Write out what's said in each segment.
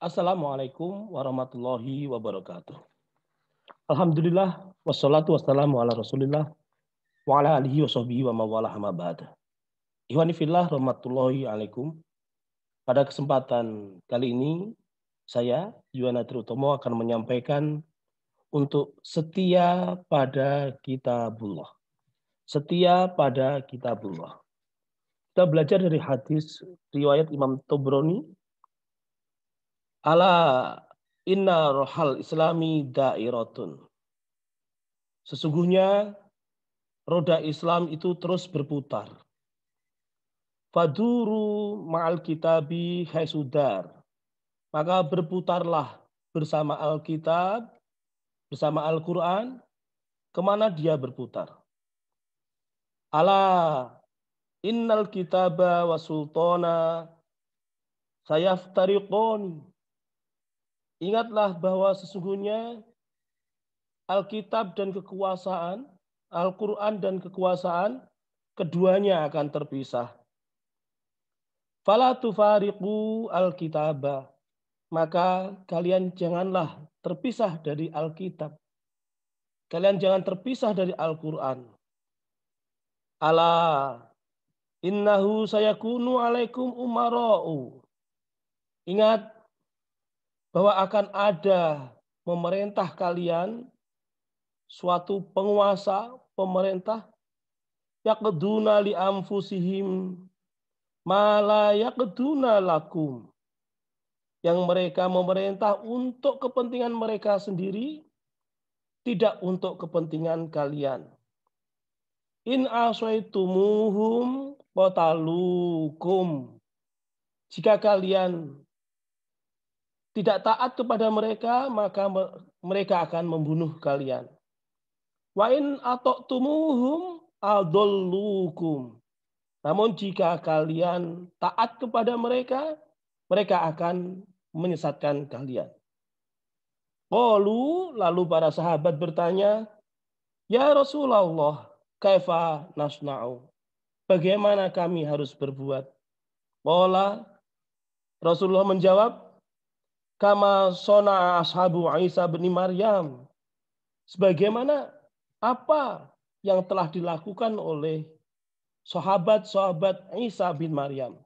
Assalamualaikum warahmatullahi wabarakatuh. Alhamdulillah wassalatu wassalamu ala Rasulillah wa ala alihi wa sahbihi wa mawalah amma ba'd. Ikhwani fillah rahmatullahi alaikum. Pada kesempatan kali ini saya Yuwana Triutomo akan menyampaikan untuk setia pada kitabullah. Setia pada kitabullah. Kita belajar dari hadis riwayat Imam Tobroni. Ala inna rohal islami dairatun. Sesungguhnya roda Islam itu terus berputar. Faduru ma'al kitabi haisudar. Maka berputarlah bersama Alkitab, bersama Al-Quran, kemana dia berputar. Ala innal kitaba wa sultana sayaftariqoni. Ingatlah bahwa sesungguhnya Alkitab dan kekuasaan, Al-Quran dan kekuasaan, keduanya akan terpisah. Fala tufariqu al-kitaba. Maka kalian janganlah terpisah dari Alkitab. Kalian jangan terpisah dari Al-Quran. Ala innahu sayakunu alaikum umara'u. Ingat bahwa akan ada memerintah kalian suatu penguasa, pemerintah yaqduna li anfusihim ma la yaqduna lakum, yang mereka memerintah untuk kepentingan mereka sendiri, tidak untuk kepentingan kalian. In aswaitumuhum qatalukum. Jika kalian tidak taat kepada mereka, maka mereka akan membunuh kalian. Wa in ata'tumuhum adallukum. Namun jika kalian taat kepada mereka, mereka akan menyesatkan kalian. Qalu, lalu para sahabat bertanya, Ya Rasulullah, kaifa nasna'u? Bagaimana kami harus berbuat? Qala, Rasulullah menjawab, Kama sona ashabu Isa bin Maryam. Sebagaimana apa yang telah dilakukan oleh sahabat-sahabat Isa bin Maryam,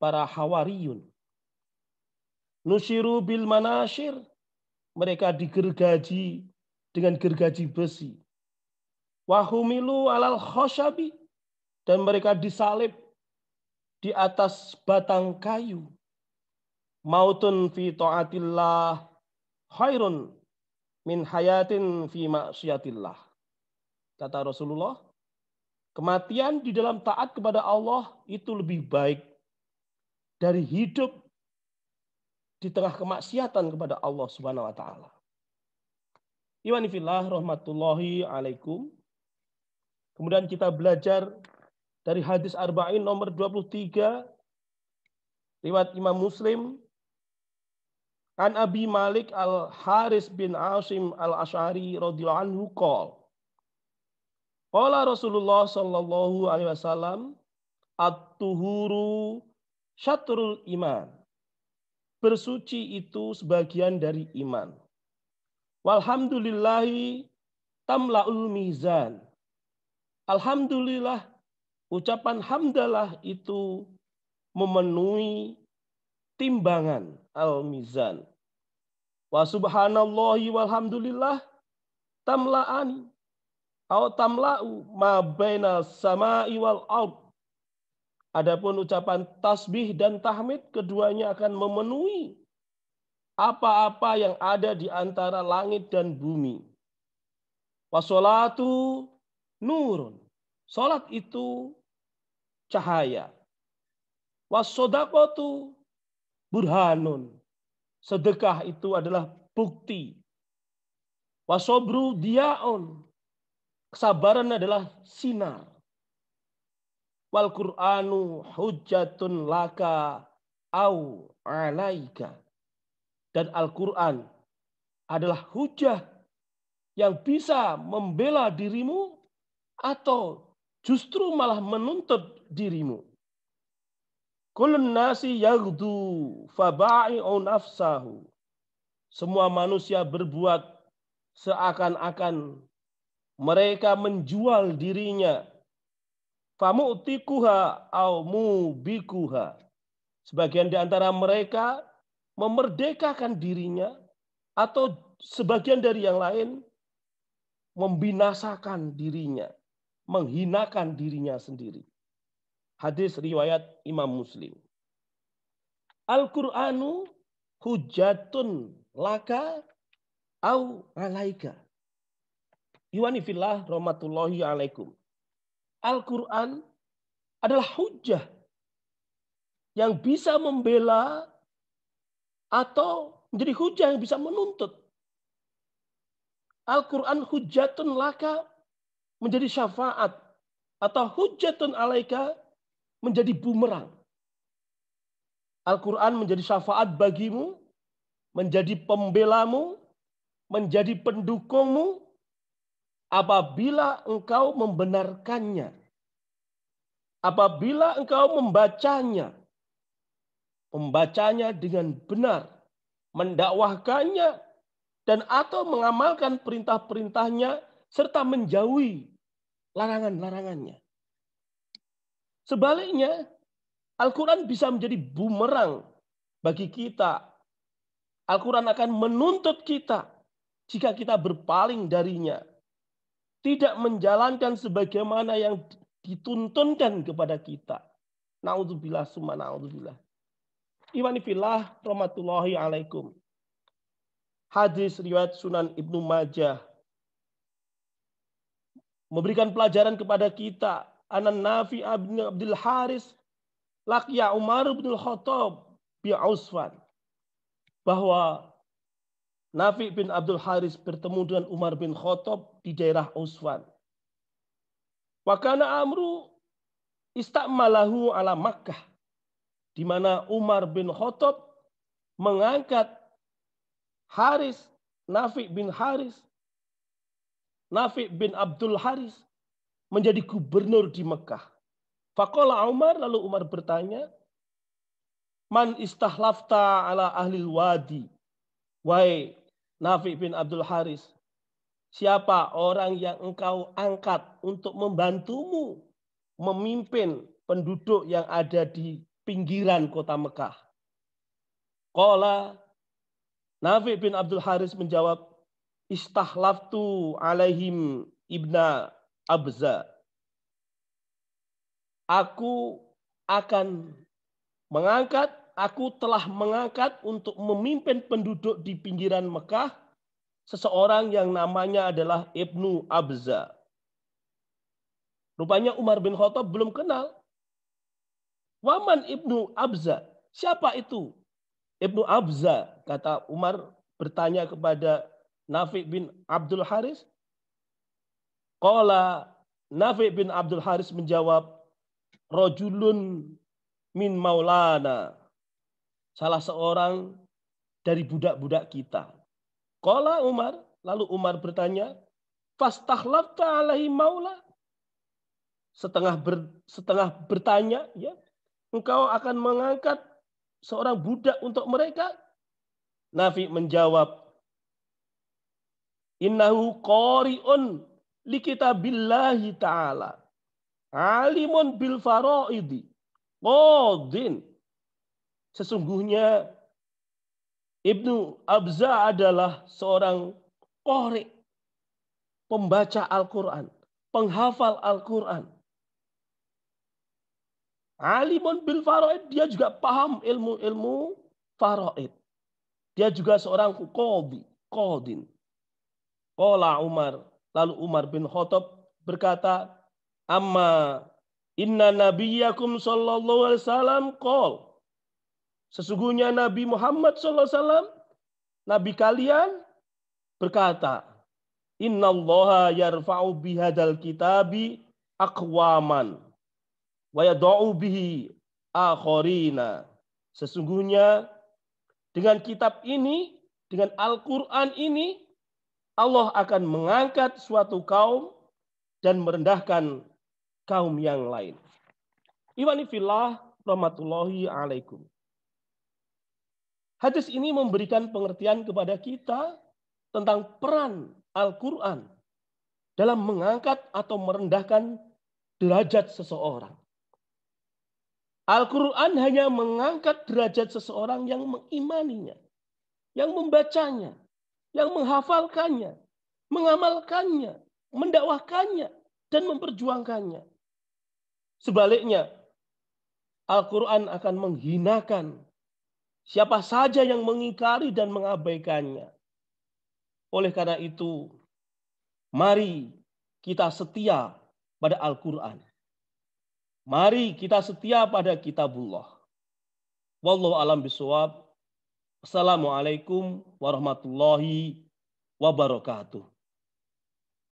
para hawariyun. Nusyiru bil manashir, mereka digergaji dengan gergaji besi. Wahumilu alal khosyabi, dan mereka disalib di atas batang kayu. Mautun fi ta'atillah khairun min hayatin fi maksiatillah. Kata Rasulullah, kematian di dalam taat kepada Allah itu lebih baik dari hidup di tengah kemaksiatan kepada Allah Subhanahu wa taala. Iwani fillah rahmatullahi alaikum. Kemudian kita belajar dari hadis Arba'in nomor 23 riwayat Imam Muslim. An Abi Malik al-Haris bin Asim al-Asy'ari radhiyallahu anhu qala qala Rasulullah sallallahu alaihi wasallam at-tuhuru syatrul iman. Bersuci itu sebagian dari iman. Walhamdulillahi tamla'ul mizan. Alhamdulillah, ucapan hamdalah itu memenuhi timbangan al-mizan. Wa subhanallahi walhamdulillah tamla'ani atau tamla'u ma baina sama'i wal ard. Adapun ucapan tasbih dan tahmid, keduanya akan memenuhi apa-apa yang ada di antara langit dan bumi. Wassolatu nurun. Salat itu cahaya. Wassodaqatu burhanun. Sedekah itu adalah bukti. Wasobru diaun. Kesabaran adalah sinar. Wal Qur'anu hujjatun laka au alaika. Dan Al-Quran adalah hujah yang bisa membela dirimu atau justru malah menuntut dirimu. Kullun nasi yaghdu faba'i'u nafsahu. Semua manusia berbuat seakan-akan mereka menjual dirinya. Famu'tikuha au mubikuha. Sebagian di antara mereka memerdekakan dirinya atau sebagian dari yang lain membinasakan dirinya, menghinakan dirinya sendiri. Hadis riwayat Imam Muslim. Al-Qur'anu hujjatun laka au alaika. Iwani fillah rahmatullahi alaikum. Al-Quran adalah hujjah yang bisa membela atau menjadi hujjah yang bisa menuntut. Al-Quran hujjatun laka menjadi syafaat atau hujjatun alaika menjadi bumerang. Al-Quran menjadi syafaat bagimu, menjadi pembelamu, menjadi pendukungmu apabila engkau membenarkannya. Apabila engkau membacanya dengan benar, mendakwahkannya, dan atau mengamalkan perintah-perintahnya, serta menjauhi larangan-larangannya. Sebaliknya, Al-Quran bisa menjadi bumerang bagi kita. Al-Quran akan menuntut kita jika kita berpaling darinya. Tidak menjalankan sebagaimana yang dituntunkan kepada kita. Na'udzubillah summa na'udzubillah. Iwani fillah rahmatullahi alaikum. Hadis riwayat Sunan Ibnu Majah memberikan pelajaran kepada kita. Anan Nafi bin Abdul Haris laqiya Umar bin Khattab bi Usfan. Bahwa Nafi bin Abdul Haris bertemu dengan Umar bin Khattab di daerah Usfan. Wa kana amru istamalahu ala Makkah, di mana Umar bin Khattab mengangkat Nafi bin Abdul Haris menjadi gubernur di Mekah. Faqala Umar, lalu Umar bertanya, man istahlafta ala ahli wadi. Wahai Nafi bin Abdul Haris, siapa orang yang engkau angkat untuk membantumu memimpin penduduk yang ada di pinggiran kota Mekah? Qala, Nafi bin Abdul Haris menjawab, istahlaftu alaihim ibna Abza. Aku telah mengangkat untuk memimpin penduduk di pinggiran Mekah seseorang yang namanya adalah Ibnu Abza. Rupanya Umar bin Khattab belum kenal. Waman Ibnu Abza? Siapa itu Ibnu Abza? Kata Umar bertanya kepada Nafi bin Abdul Haris. Qala, Nafi bin Abdul Haris menjawab, rajulun min maulana. Salah seorang dari budak-budak kita. Qala Umar, lalu Umar bertanya, fastakhlafta alaihi maula. Setengah bertanya, ya, engkau akan mengangkat seorang budak untuk mereka? Nafi menjawab, innahu qari'un li kitabillahi ta'ala, alimun bil faraidi, qadin. Sesungguhnya Ibnu Abza adalah seorang qari, pembaca Al-Quran, penghafal Al-Quran. Alimun bil faraid, dia juga paham ilmu faraid. Dia juga seorang qadin. Qala Umar, lalu Umar bin Khattab berkata, amma inna nabiyyakum sallallahu alaihi wasallam qol. Sesungguhnya Nabi Muhammad sallallahu alaihi wasallam, nabi kalian, berkata, innallaha yarfa'u bihadal kitabi aqwaman wa yad'u bihi akharina. Sesungguhnya dengan kitab ini, dengan Al-Quran ini, Allah akan mengangkat suatu kaum dan merendahkan kaum yang lain. Iwani fillah warahmatullahi alaikum. Hadis ini memberikan pengertian kepada kita tentang peran Al-Quran dalam mengangkat atau merendahkan derajat seseorang. Al-Quran hanya mengangkat derajat seseorang yang mengimaninya, yang membacanya, yang menghafalkannya, mengamalkannya, mendakwahkannya, dan memperjuangkannya. Sebaliknya, Al-Quran akan menghinakan siapa saja yang mengingkari dan mengabaikannya. Oleh karena itu, mari kita setia pada Al-Quran. Mari kita setia pada kitabullah. Wallahu a'lam bishawab. Assalamualaikum warahmatullahi wabarakatuh.